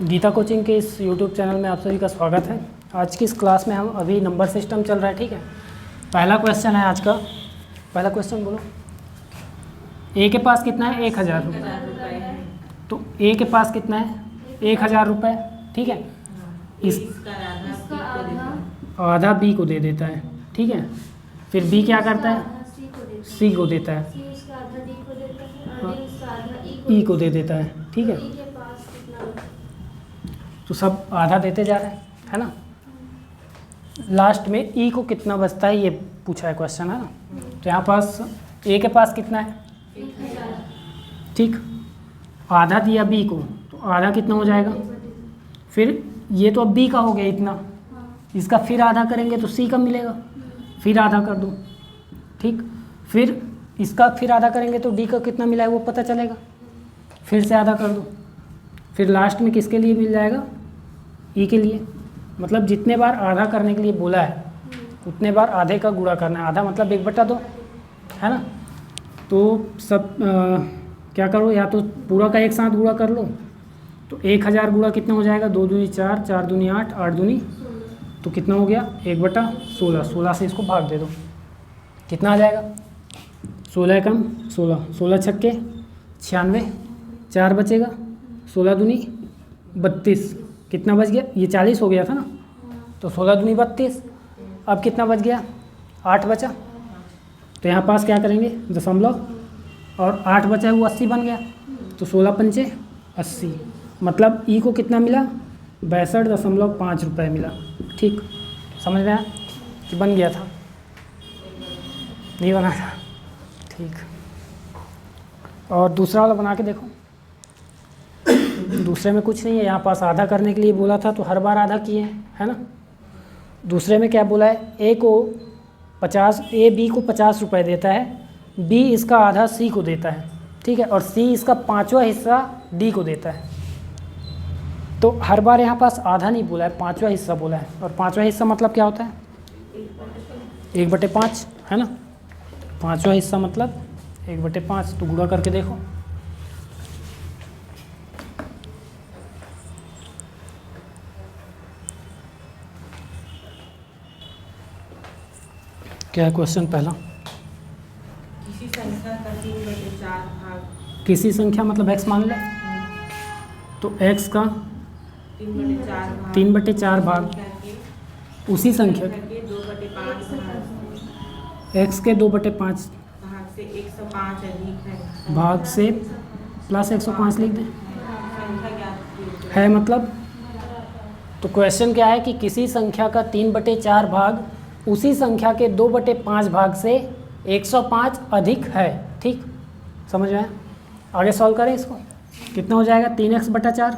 Gita coaching के इस YouTube channel में आप सभी का स्वागत है। आज की इस क्लास में हम अभी नंबर सिस्टम चल रहा है, ठीक है। पहला क्वेश्चन है आज का। पहला क्वेश्चन बोलो। ए के पास कितना है? 1000 रुपये। तो ए के पास कितना है? 1000 रुपये, ठीक है। इस आधा बी को दे देता है, ठीक है। फिर बी क्या करता है? सी को देता है, ई को दे देता है, ठीक है। तो सब आधा देते जा रहे हैं, है ना। लास्ट में ई को कितना बचता है ये पूछा है क्वेश्चन, है ना। तो यहाँ पास ए के पास कितना है? 1000। ठीक। आधा दिया बी को, तो आधा कितना हो जाएगा? फिर ये तो अब बी का हो गया इतना, इसका फिर आधा करेंगे तो सी का मिलेगा, फिर आधा कर दो, ठीक। फिर इसका फिर आधा करेंगे तो डी का कितना मिला है वो पता चलेगा, फिर से आधा कर दो। फिर लास्ट में किसके लिए मिल जाएगा? ई के लिए। मतलब जितने बार आधा करने के लिए बोला है उतने बार आधे का गुणा करना है। आधा मतलब 1/2, है ना। तो सब क्या करो, या तो पूरा का एक साथ गुणा कर लो। तो 1000 गुणा कितना हो जाएगा? 2 दूनी 4, 4 दूनी 8, 8 दूनी तो कितना हो गया? 1/16। 16 से इसको भाग दे दो, कितना आ जाएगा? 16 एकम 16, 16 छक्के 96, 4 बचेगा। 16 दूनी 32, कितना बच गया? ये 40 हो गया था ना, तो 16 दूनी 32। अब कितना बच गया? 8 बचा। तो यहाँ पास क्या करेंगे? दशमलव, और 8 बचा है वो 80 बन गया। तो 16 पंचे 80, मतलब ई को कितना मिला? 62.5 रुपये मिला, ठीक। समझ में आया कि बन गया था? नहीं बना था, ठीक। और दूसरा वाला बना के देखो। दूसरे में कुछ नहीं है, यहाँ पास आधा करने के लिए बोला था तो हर बार आधा किए हैं, है ना। दूसरे में क्या बोला है? ए बी को 50 रुपये देता है, बी इसका आधा सी को देता है, ठीक है, और सी इसका 5वां हिस्सा डी को देता है। तो हर बार यहाँ पास आधा नहीं बोला है, 5वां हिस्सा बोला है। और 5वां हिस्सा मतलब क्या होता है? 1/5, है ना। 5वां हिस्सा मतलब 1/5। तो गुणा करके देखो। क्या है क्वेश्चन पहला? किसी संख्या का 3/4 भाग। किसी संख्या मतलब x मान ले, तो x का 3/4 भाग उसी संख्या के 2/5 x के 2/5 भाग से 105 अधिक है। भाग से प्लस 105 लिख दें, संख्या ज्ञात है मतलब। तो क्वेश्चन क्या है कि किसी संख्या का 3/4 भाग उसी संख्या के 2/5 भाग से 105 अधिक है, ठीक। समझ में आया? आगे सॉल्व करें इसको। कितना हो जाएगा? 3x/4,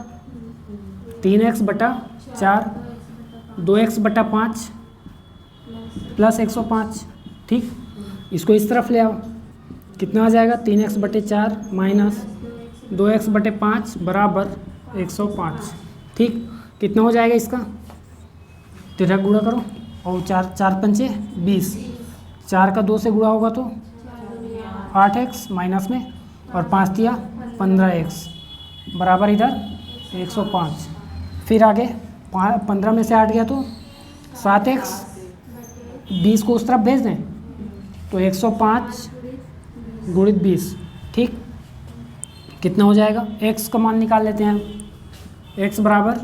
3x/4, 2x/5 प्लस 105, ठीक। इसको इस तरफ ले आओ, कितना आ जाएगा? 3x/4 माइनस 2x/5 बराबर 105, ठीक। कितना हो जाएगा इसका? तेरह गुणा करो, और 4 पंचे 20, 4 का 2 से गुणा होगा तो 8x माइनस में, और 5 दिया 15x बराबर इधर 105। फिर आगे 15 में से 8 गया तो 7x, 20 को उस तरफ भेज दें तो 105 गुणित 20, ठीक। कितना हो जाएगा? x का मान निकाल लेते हैं। x बराबर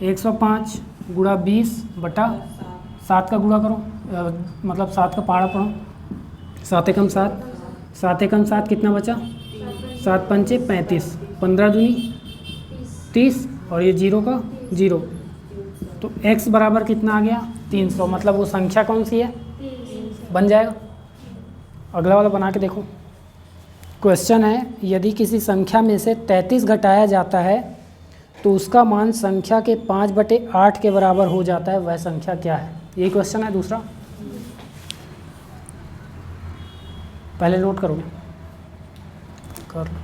105 गुणा 20/7 का गुणा करो, मतलब 7 का पहाड़ा पढ़ो। 7 एकम 7, 7 एकम 7 कितना बचा? 7 पंचे 35, 15 दूनी 30, और ये 0 का 0। तो x बराबर कितना आ गया? 300। मतलब वो संख्या कौन सी है? बन जाएगा। अगला वाला बना के देखो। क्वेश्चन है, यदि किसी संख्या में से 33 घटाया जाता है तो उसका मान संख्या के 5/8 के बराबर हो जाता है, वह संख्या क्या है? यही क्वेश्चन है दूसरा। पहले नोट करोगे? कर लो।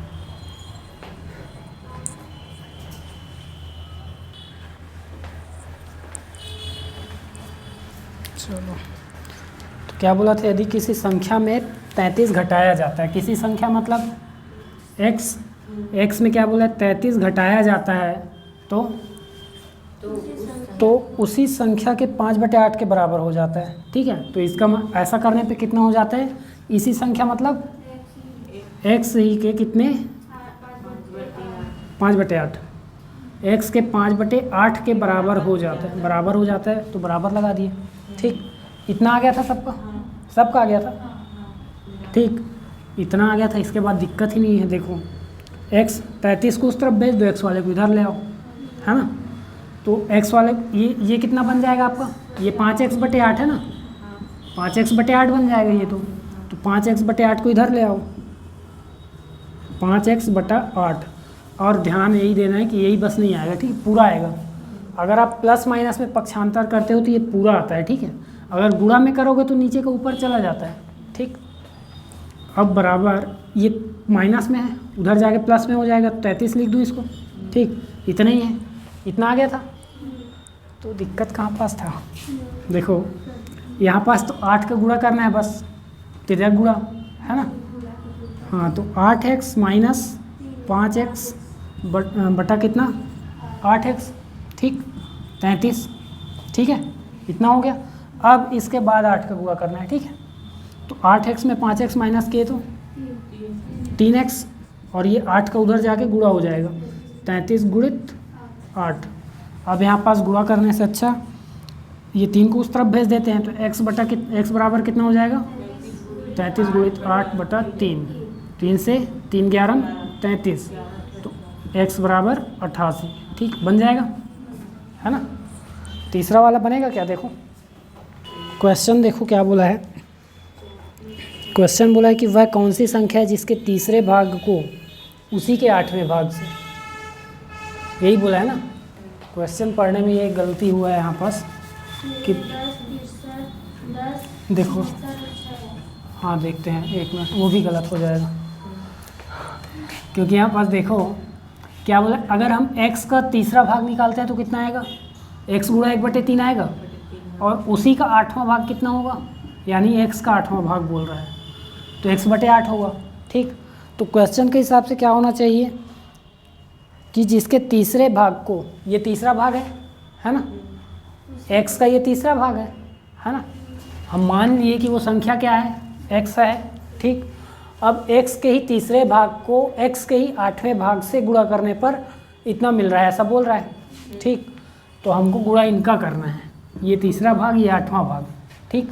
चलो, तो क्या बोला था? यदि किसी संख्या में 33 घटाया जाता है, किसी संख्या मतलब x में क्या बोला है? 33 घटाया जाता है तो तो उस तो उसी संख्या के 5/8 के बराबर हो जाता है। ठीक है, तो इसका ऐसा करने पे कितना हो जाता है, इसी संख्या मतलब x ही के कितने 5/8, x के 5/8 के बराबर हो जाता है, बराबर हो जाता है तो बराबर लगा दिए। ठीक, इतना आ गया था सबका, सबका आ गया था। ठीक, इतना आ गया था, इसके बाद दिक्कत ही नहीं है। देखो x 33 को उस तरफ भेज दो, x वाले को इधर ले आओ, है ना। तो x वाले ये कितना बन जाएगा आपका, ये 5x/8 है ना, 5x/8 बन जाएगा ये। तो 5x/8 को इधर ले आओ, 5x/8। और ध्यान यही देना है कि यही बस नहीं आएगा, ठीक, पूरा आएगा। अगर आप प्लस माइनस में पक्षांतर करते हो तो ये पूरा आता है, ठीक है। अगर गुणा में करोगे तो नीचे का ऊपर चला जाता है। ठीक, अब बराबर ये माइनस में है, उधर जाके प्लस में हो जाएगा, 33 लिख दूँ इसको। ठीक, इतना ही है, इतना आ गया था। तो दिक्कत कहाँ पास था, देखो यहाँ पास तो 8 का गुणा करना है बस, तिर्यक गुणा, है ना। हाँ, तो 8x माइनस 5x बटा कितना 8x, ठीक, 33। ठीक है, इतना हो गया। अब इसके बाद 8 का गुणा करना है, ठीक है। तो 8x में 5x माइनस किए तो 3x, और ये 8 का उधर जाके गुणा हो जाएगा, 33 गुणित 8। अब यहाँ पास गुणा करने से अच्छा ये 3 को उस तरफ भेज देते हैं, तो x बराबर कितना हो जाएगा 33 गुणित 8/3, 3 से 3 11 33, तो x बराबर 88। ठीक, बन जाएगा, है ना। तीसरा वाला बनेगा क्या, देखो क्वेश्चन, देखो क्या बोला है। क्वेश्चन बोला है कि वह कौन सी संख्या है जिसके तीसरे भाग को उसी के 8वें भाग से, यही बोला है ना। क्वेश्चन पढ़ने में ये गलती हुआ है यहाँ पास कि देखो, हाँ देखते हैं एक मिनट, वो भी गलत हो जाएगा, क्योंकि यहाँ पास देखो क्या बोला, अगर हम x का तीसरा भाग निकालते हैं तो कितना आएगा, x गुणा 1/3 आएगा, और उसी का 8वां भाग कितना होगा, यानी x का 8वां भाग बोल रहा है, तो x/8 होगा। ठीक, तो क्वेश्चन के हिसाब से क्या होना चाहिए कि जिसके तीसरे भाग को, ये तीसरा भाग है ना, x का ये तीसरा भाग है ना। हम मान लिए कि वो संख्या क्या है, x है। ठीक, अब x के ही तीसरे भाग को x के ही 8वें भाग से गुणा करने पर इतना मिल रहा है, ऐसा बोल रहा है। ठीक, तो हमको गुणा इनका करना है, ये तीसरा भाग, ये 8वां भाग। ठीक,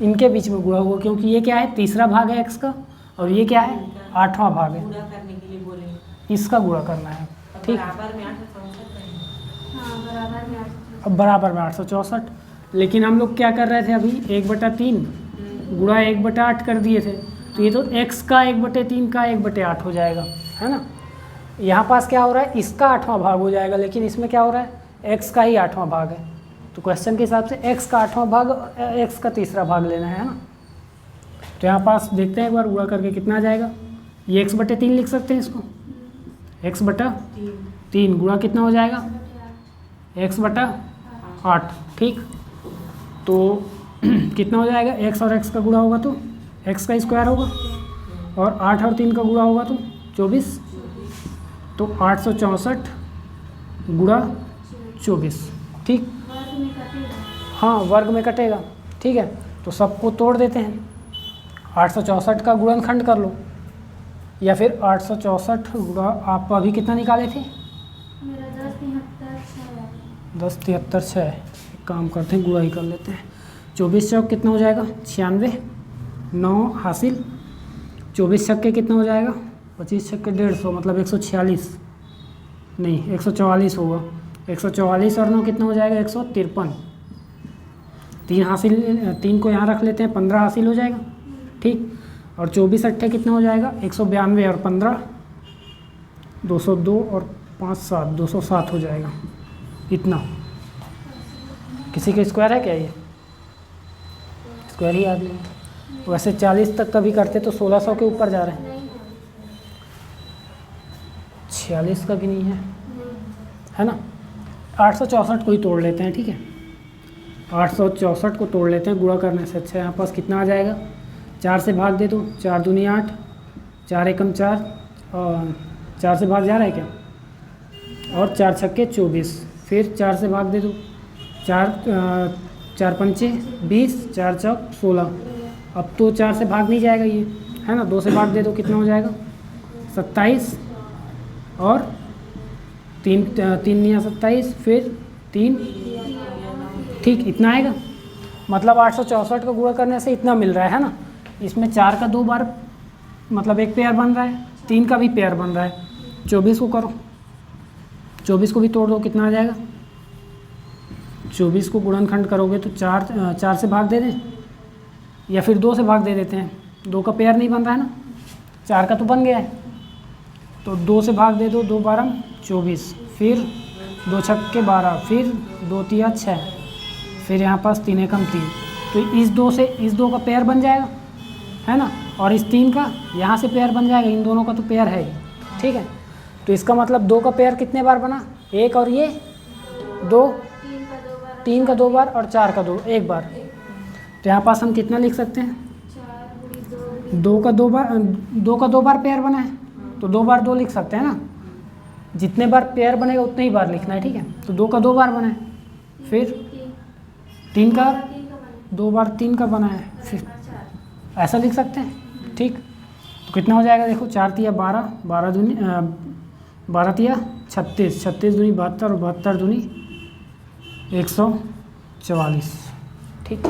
इनके बीच में गुणा हुआ, क्योंकि ये क्या है, तीसरा भाग है x का, और ये क्या है, 8वां भाग है, पूरा करने के लिए बोले, इसका गुणा करना है। ठीक, बराबर में 864 अब बराबर में 864, लेकिन हम लोग क्या कर रहे थे अभी, 1/3 गुणा 1/8 कर दिए थे, तो ये तो x का 1/3 का 1/8 हो जाएगा, है ना। यहाँ पास क्या हो रहा है, इसका 8वां भाग हो जाएगा, लेकिन इसमें क्या हो रहा है, x का ही 8वां भाग है। तो क्वेश्चन के हिसाब से x का 8वां भाग, x का तीसरा भाग लेना है ना। तो यहाँ पास देखते हैं एक बार गुणा करके कितना आ जाएगा, ये x/3 लिख सकते हैं इसको, x/3 गुणा कितना हो जाएगा, x/8। ठीक, तो कितना हो जाएगा, x और x का गुणा होगा तो x का स्क्वायर होगा, और 8 और 3 का गुणा होगा तो 24, तो 864 गुणा 24। ठीक, हाँ वर्ग में कटेगा। ठीक है, तो सबको तोड़ देते हैं, 864 का गुणनखंड कर लो, या फिर 864 गुणा, आप अभी कितना निकाले थे, 1073 6। एक काम करते हैं, गुणा ही कर लेते हैं, 24 चौक कितना हो जाएगा 96, 9 हासिल, 24 छक्के कितना हो जाएगा, 25 छक्के 150, मतलब 146 नहीं 144 होगा, 144 और 9 कितना हो जाएगा 153, 3 हासिल, 3 को यहाँ रख लेते हैं, 15 हासिल हो जाएगा। ठीक, और 24 अट्ठे कितना हो जाएगा 192, और 15 202, और 5 7 207 हो जाएगा। इतना, किसी का स्क्वायर है क्या, ये स्क्वायर ही याद नहीं। वैसे 40 तक कभी करते तो 1600 के ऊपर जा रहे हैं, 46 का भी नहीं है ना। 864 को ही तोड़ लेते हैं। ठीक है, 864 को तोड़ लेते हैं, गुणा करने से अच्छा यहाँ पास कितना आ जाएगा, 4 से भाग दे दो, 4 दूनी 8, 4 एकम 4, और 4 से भाग जा रहा है क्या, और 4 छक्के 24, फिर 4 से भाग दे दो, 4 पंचे 20, 4 चौक 16। अब तो 4 से भाग नहीं जाएगा ये, है ना, 2 से भाग दे दो, कितना हो जाएगा 27, और 3 या 27, फिर 3, ठीक, इतना आएगा। मतलब 864 का गुणा करने से इतना मिल रहा है ना। इसमें 4 का 2 बार मतलब एक पेयर बन रहा है, 3 का भी पेयर बन रहा है। 24 को करो, 24 को भी तोड़ दो, कितना आ जाएगा 24 को गुणनखंड करोगे तो 4 से भाग दे दें, या फिर 2 से भाग दे देते हैं, 2 का पेयर नहीं बन रहा है ना, 4 का तो बन गया है, तो 2 से भाग दे दो, 2 12 24, फिर 2 छक्के 12, फिर 2 तिया 6, फिर यहाँ पास 3 एकम 3, तो इस 2 से इस 2 का पेयर बन जाएगा, है ना, और इस 3 का यहाँ से पेयर बन जाएगा, इन दोनों का तो पेयर है ही, ठीक है। तो इसका मतलब 2 का पेयर कितने बार बना, 1 और ये 2, 3 का 2 बार और 4 का 2 एक बार। तो यहाँ पास हम कितना लिख सकते हैं, 2 का 2 बार पेयर बना है, तो 2 बार 2 लिख सकते हैं ना, जितने बार पेयर बनेगा उतने ही बार लिखना है, ठीक है। तो 2 का 2 बार बना है, फिर 3 का 2 बार 3 का बना है, फिर ऐसा लिख सकते हैं, ठीक। तो कितना हो जाएगा देखो, 4 तिया 12, 12 दूनी 12 तिया 36, 36 दूनी 72 और 72 दूनी 144, ठीक।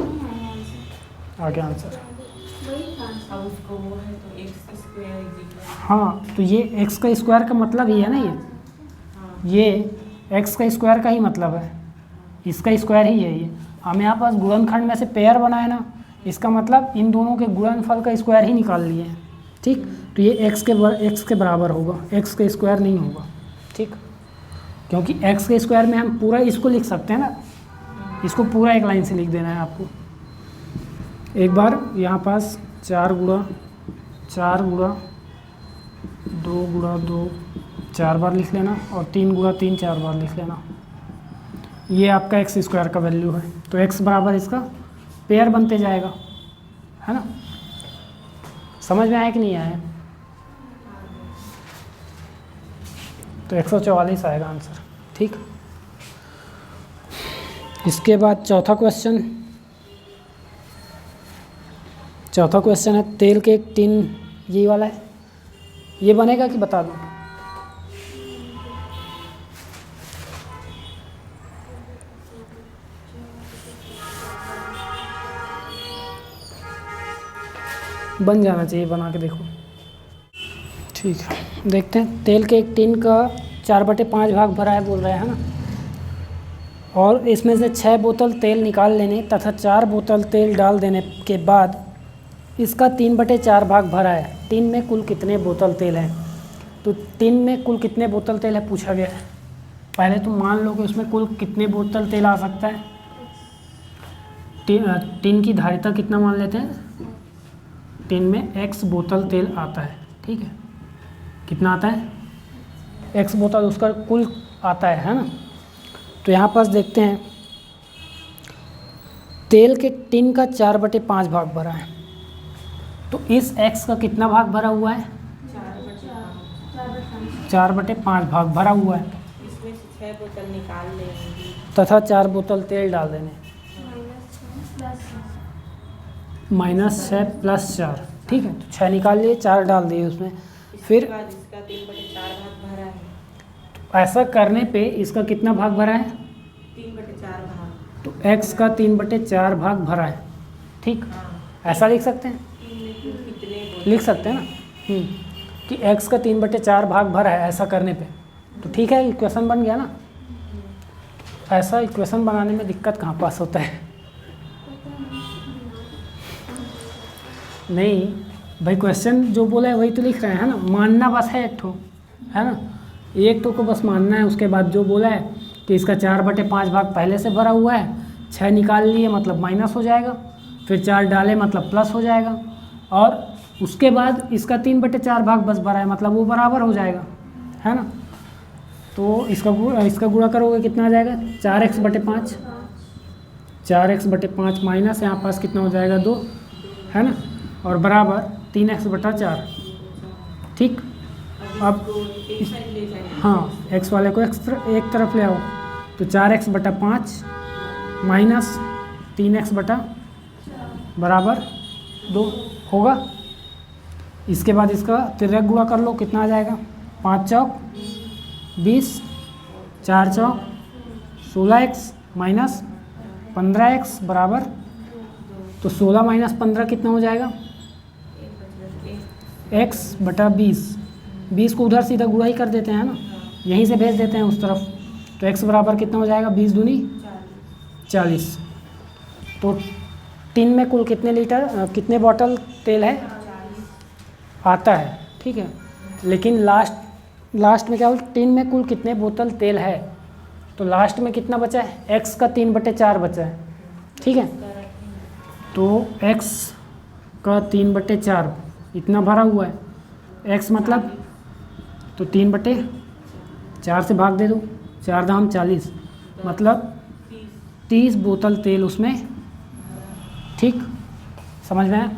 आगे आंसर, अब उसको वो है तो एक्स स्क्वायर इक्वल, हाँ, तो ये एक्स का स्क्वायर का मतलब ही है ना, ये एक्स का स्क्वायर का ही मतलब है, इसका स्क्वायर ही है ये। हम यहाँ पास गुणनखंड में से पेयर बनाए ना, इसका मतलब इन दोनों के गुणनफल का स्क्वायर ही निकाल लिए हैं, ठीक। तो ये एक्स के बराबर होगा, एक्स का स्क्वायर नहीं होगा, ठीक, क्योंकि एक्स के स्क्वायर में हम पूरा इसको लिख सकते हैं ना, इसको पूरा एक लाइन से लिख देना है आपको। एक बार यहाँ पास 4 गुणा 2 गुणा 2 4 बार लिख लेना, और 3 गुणा 3 4 बार लिख लेना। ये आपका एक्स स्क्वायर का वैल्यू है, तो एक्स बराबर इसका पेयर बनते जाएगा, है ना। समझ में आया कि नहीं आया, तो 144 आएगा आंसर, ठीक। इसके बाद चौथा क्वेश्चन है, तेल के एक टिन, ये वाला है, ये बनेगा कि बता दूं, बन जाना चाहिए, बना के देखो, ठीक है। देखते हैं, तेल के एक टिन का 4/5 भाग भरा है बोल रहा है ना, और इसमें से 6 बोतल तेल निकाल लेने तथा 4 बोतल तेल डाल देने के बाद इसका 3/4 भाग भरा है। टिन में कुल कितने बोतल तेल है, तो टिन में कुल कितने बोतल तेल है पूछा गया है। पहले तो मान लो कि उसमें कुल कितने बोतल तेल आ सकता है, टिन की धारिता कितना मान लेते हैं, टिन में x बोतल तेल आता है, ठीक है, कितना आता है, x बोतल उसका कुल आता है ना। तो यहाँ पास देखते हैं, तेल के टिन का 4/5 भाग भरा है, तो इस x का कितना भाग भरा हुआ है, 4/5 भाग भरा हुआ है, इसमें से 6 बोतल निकाल लेंगे तथा 4 बोतल तेल डाल देने, -6 + 4, ठीक है। तो 6 निकाल लिए, 4 डाल दिए उसमें, फिर इसके बाद इसका 3/4 भाग भरा है, तो ऐसा करने पे इसका कितना भाग भरा है, 3/4 भाग, तो x का 3/4 भाग भरा है, ठीक। ऐसा लिख सकते हैं, कितने लिख सकते हैं ना, कि x का 3/4 भाग भरा है ऐसा करने पे, तो ठीक है, इक्वेशन बन गया ना। ऐसा इक्वेशन बनाने में दिक्कत कहाँ पास होता है, नहीं भाई, क्वेश्चन जो बोला है वही तो लिख रहे हैं, है ना, मानना बस है एक ठो, है ना, एक तो को बस मानना है। उसके बाद जो बोला है कि इसका 4/5 भाग पहले से भरा हुआ है, 6 निकाल लिए मतलब माइनस हो जाएगा, फिर 4 डाले मतलब प्लस हो जाएगा, और उसके बाद इसका 3/4 भाग बस भरा है मतलब वो बराबर हो जाएगा, है ना। तो इसका गुणा करोगे कितना आ जाएगा, 4x/5, 4x/5 माइनस यहाँ पास कितना हो जाएगा 2, है ना, और बराबर 3x/4, ठीक। अब अब इसको एक साइड ले जाएंगे। हाँ, x वाले को एक तरफ ले आओ, तो 4x/5 माइनस 3x बराबर 2 होगा। इसके बाद इसका तिर्यक गुणा कर लो, कितना आ जाएगा? 5 चौक 20, 4 चौक 16x माइनस 15x बराबर, तो 16 माइनस 15 कितना हो जाएगा? x/20। 20 को उधर सीधा गुणा ही कर देते हैं ना, यहीं से भेज देते हैं उस तरफ, तो x बराबर कितना हो जाएगा? 20 दूनी 40। तो टिन में कुल कितने बॉटल तेल है आता है, ठीक है। लेकिन लास्ट में क्या बोल, टिन में कुल कितने बोतल तेल है, तो लास्ट में कितना बचा है? x का 3/4 बचा है, ठीक है। तो x का 3/4 इतना भरा हुआ है, x मतलब तो 3/4 से भाग दे दो, 4 दाम 40, मतलब 30 बोतल तेल उसमें, ठीक, समझ में आया?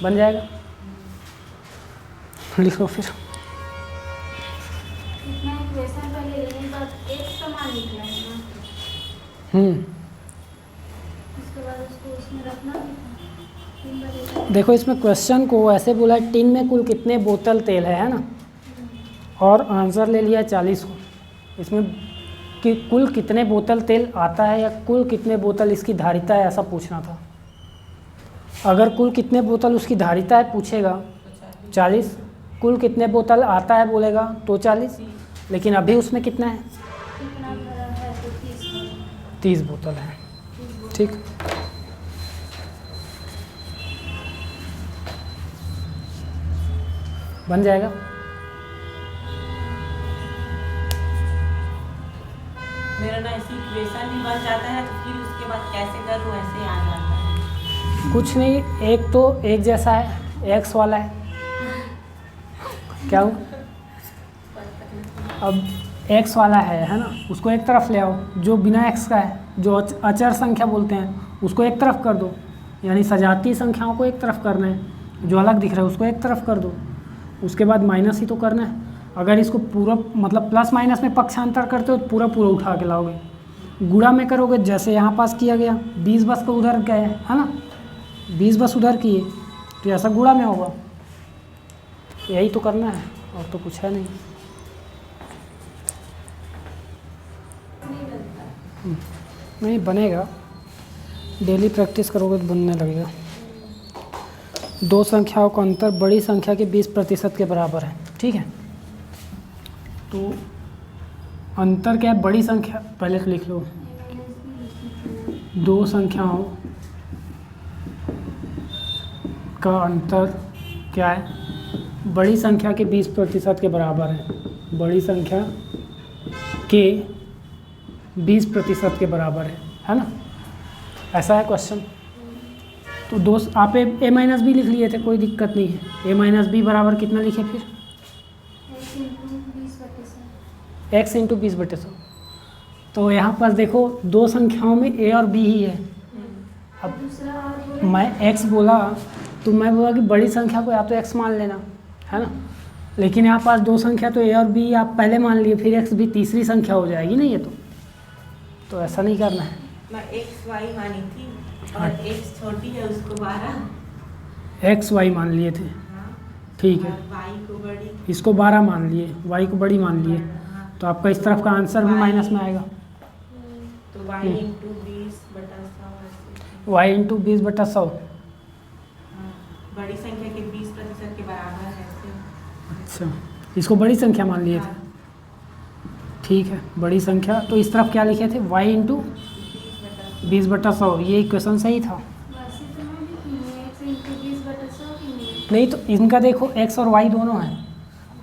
बन जाएगा, लिखो फिर। इतना इक्वेशन पहले लेने का x का मान निकला है ना, उसके बाद उसको उसमें रखना भी था। देखो इसमें क्वेश्चन को ऐसे बोला है, टिन में कुल कितने बोतल तेल है ना, और आंसर ले लिया 40 को। इसमें कि कुल कितने बोतल तेल आता है या कुल कितने बोतल इसकी धारिता है, ऐसा पूछना था। अगर कुल कितने बोतल उसकी धारिता है पूछेगा 40, कुल कितने बोतल आता है बोलेगा तो 40, लेकिन अभी उसमें कितना है? कितना भरा है तो 30 बोतल है, ठीक। बन जाएगा। मेरा ना ऐसी इक्वेशन भी बन जाता है, तो फिर उसके बाद कैसे करूँ ऐसे आ जाता है। कुछ नहीं, एक तो एक जैसा है, x वाला है, क्या हुआ? अब x वाला है ना, उसको एक तरफ ले आओ, जो बिना x का है, जो अचर संख्या बोलते हैं उसको एक तरफ कर दो, यानी सजातीय संख्याओं को एक तरफ करना है, जो अलग दिख रहा है उसको एक तरफ कर दो। उसके बाद माइनस ही तो करना है। अगर इसको पूरा मतलब प्लस माइनस में पक्षांतर करते हो तो पूरा उठा के लाओगे, गुणा में करोगे जैसे यहाँ पास किया गया, 20 बस को उधर गए है ना, 20 बस उधर किए, तो ऐसा गुणा में होगा। यही तो करना है, और तो कुछ है नहीं। नहीं बनेगा, डेली प्रैक्टिस करोगे तो बनने लगेगा। दो संख्याओं का अंतर बड़ी संख्या के 20% के बराबर है, ठीक है। तो अंतर क्या है? बड़ी संख्या, पहले तो लिख लो, दो संख्याओं का अंतर क्या है? बड़ी संख्या के 20% के बराबर है, बड़ी संख्या के 20% के बराबर है ना, ऐसा है क्वेश्चन। तो दोस्त आप a माइनस बी लिख लिए थे, कोई दिक्कत नहीं है। a माइनस बी बराबर कितना लिखे फिर? x into 20/100। तो यहाँ पर देखो दो संख्याओं में a और b ही है। अब मैं x बोला तो मैं बोला कि बड़ी संख्या को या तो x मान लेना, है ना, लेकिन यहाँ पास दो संख्या तो a और b आप पहले मान लिए, फिर x भी तीसरी संख्या हो जाएगी ना ये, तो ऐसा नहीं करना है। मैं x y मानी थी और x छोटी है उसको 12 x y मान लिए थे, ठीक है, y को बड़ी, इसको 12 मान लिए, y को बड़ी मान लिए, तो आपका इस तरफ का आंसर भी माइनस में आएगा। तो y इंटू 20/100, y इंटू 20/100, बड़ी संख्या के 20% के बराबर है ऐसे। अच्छा, इसको बड़ी संख्या मान लिए थे, ठीक है, बड़ी संख्या। तो इस तरफ क्या लिखे थे? y इंटू 20/100, ये इक्वेशन सही था। नहीं तो इनका देखो x और y दोनों हैं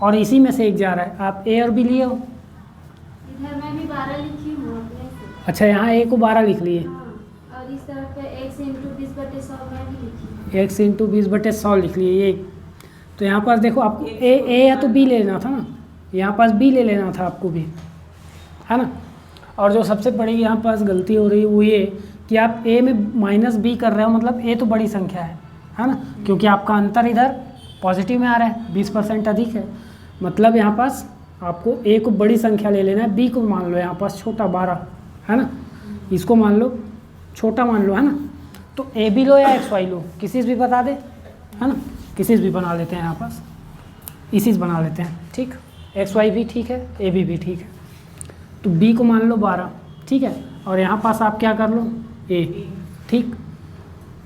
और इसी में से एक जा रहा है, आप a और b लिए हो। इधर मैं भी 12 लिखी हूँ अपने से। अच्छा, यहाँ a को 12 लिख लिए, और इस तरफ पे x इंटू 20/100 मैं भी लिखी। x इंटू 20/100 लिख लिए ये। तो यहाँ पास देखो आपको a या तो b ले लेना था ना, यहाँ पास b ले लेना था आपको भी, है ना। और जो सबसे बड़ी यहाँ पास गलती हो रही है वो ये कि आप a में माइनस b कर रहे हो, मतलब a तो बड़ी संख्या है ना, क्योंकि आपका अंतर इधर पॉजिटिव में आ रहा है, 20% अधिक है। मतलब यहाँ पास आपको ए को बड़ी संख्या ले लेना है, बी को मान लो यहाँ पास छोटा 12 है ना, इसको मान लो छोटा मान लो है ना। तो ए बी लो या एक्स वाई लो, किसी से भी बता दे है ना, किसी से भी बना लेते हैं यहाँ पास, इसी से बना लेते हैं। ठीक, एक्स वाई भी ठीक है, ए बी भी ठीक है। तो बी को मान लो 12, ठीक है, और यहाँ पास आप क्या कर लो ए। ठीक,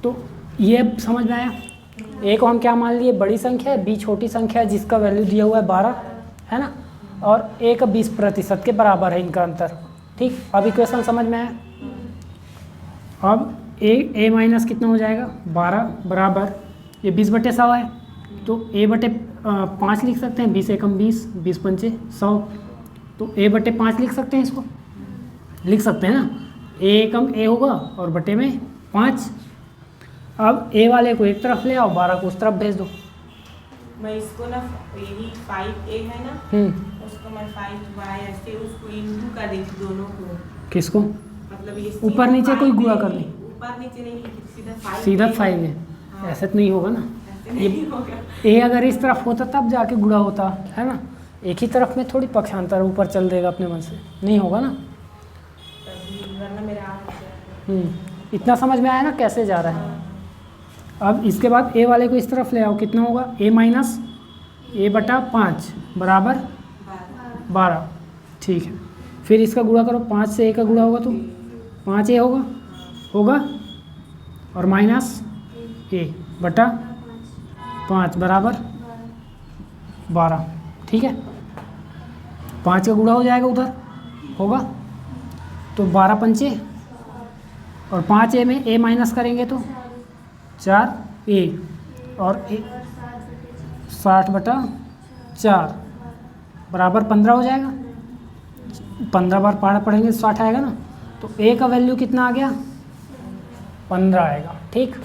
तो ये समझ में आया। ए को हम क्या मान लिए, बड़ी संख्या है, बी छोटी संख्या है जिसका वैल्यू दिया हुआ है 12 है ना, और ए का 20% के बराबर है इनका अंतर। ठीक, अब इक्वेशन समझ में आया। अब ए माइनस कितना हो जाएगा 12 बराबर, ये 20/100 है, तो a/5 लिख सकते हैं, 20 एकम 20, 20 पंचे 100, तो a/5 लिख सकते हैं, इसको लिख सकते हैं ना, a एकम a होगा और बटे में 5। अब a वाले को एक तरफ ले आओ, 12 को उस तरफ भेज दो। मैं इसको ना यही 5a है ना, उसको मैं 5y ऐसे उसको इनटू कर देती दोनों को। किसको, मतलब ये ऊपर नीचे कोई गुणा कर ली, ऊपर नीचे नहीं, सीधा 5 है। हाँ। ऐसे तो नहीं होगा ना, ऐसे नहीं होगा। ए अगर इस तरफ होता तब जाके गुणा होता है ना, एक ही तरफ में थोड़ी पक्षांतर ऊपर चल देगा अपने मन से, नहीं होगा ना। तभी वरना मेरा आ जाएगा। इतना समझ में आया ना कैसे जा रहा है। अब इसके बाद ए वाले को इस तरफ ले आओ, कितना होगा a माइनस a/5 बराबर 12। ठीक है, फिर इसका गुणा करो, 5 से a का गुणा होगा तो 5a होगा और माइनस a/5 बराबर 12। ठीक है, 5 का गुणा हो जाएगा उधर होगा, तो 12 पंचे और 5a में a माइनस करेंगे तो 4a और 60/4 बराबर 15 हो जाएगा। 15 बार पढ़ेंगे 60 आएगा ना, तो a का वैल्यू कितना आ गया 15 आएगा। ठीक,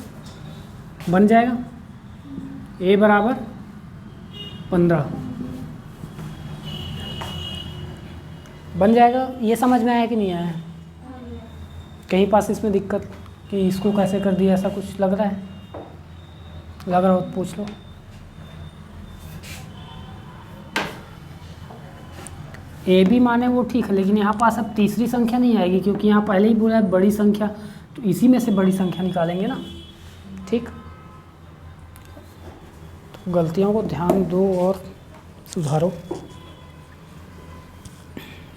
बन जाएगा a बराबर 15 बन जाएगा। ये समझ में आया कि नहीं आया, कहीं पास इसमें दिक्कत कि इसको कैसे कर दिया, ऐसा कुछ लग रहा है, लग रहा हो तो पूछ लो। ए बी माने वो ठीक है, लेकिन यहाँ पास अब तीसरी संख्या नहीं आएगी क्योंकि यहाँ पहले ही बोला है बड़ी संख्या, तो इसी में से बड़ी संख्या निकालेंगे ना। ठीक, तो गलतियों को ध्यान दो और सुधारो,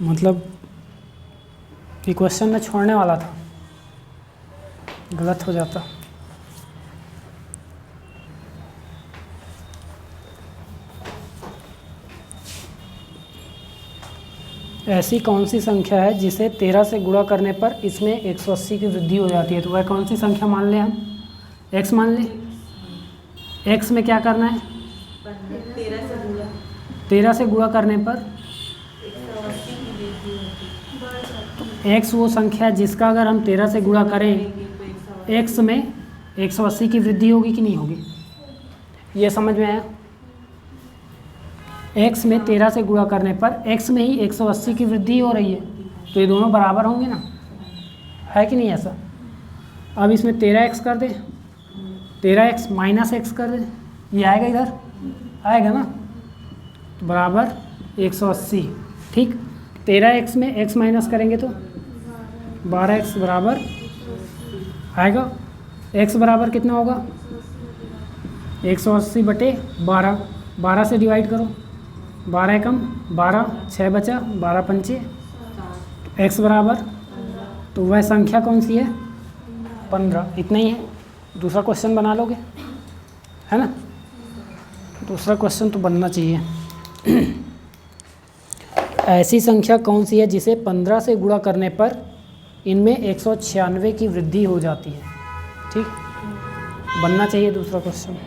मतलब ये क्वेश्चन में छोड़ने वाला था, गलत हो जाता। ऐसी कौन सी संख्या है जिसे 13 से गुणा करने पर इसमें 180 की वृद्धि हो जाती है, तो वह कौन सी संख्या मान लें हम, x मान लें। x में क्या करना है, 13 से गुणा करने पर 180 की वृद्धि होती तो x वो संख्या है जिसका अगर हम 13 से गुणा करें x में 180 की वृद्धि होगी कि नहीं होगी, ये समझ में आया। x में 13 से गुणा करने पर x में ही 180 की वृद्धि हो रही है, तो ये दोनों बराबर होंगे ना, है कि नहीं ऐसा। अब इसमें 13x कर दे, 13x माइनस x कर दे, ये आएगा इधर, आएगा ना, तो बराबर 180। ठीक, 13x में x माइनस करेंगे तो 12x बराबर आएगा। x बराबर कितना होगा 180/12, 12 से डिवाइड करो, 12 एकम 12, 6 बचा, 12 पंचे, x बराबर, तो वह संख्या कौन सी है 15। इतना ही है, दूसरा क्वेश्चन बना लोगे है ना, दूसरा क्वेश्चन तो बनना चाहिए। ऐसी संख्या कौन सी है जिसे 15 से गुणा करने पर इनमें 196 की वृद्धि हो जाती है। ठीक, बनना चाहिए दूसरा क्वेश्चन।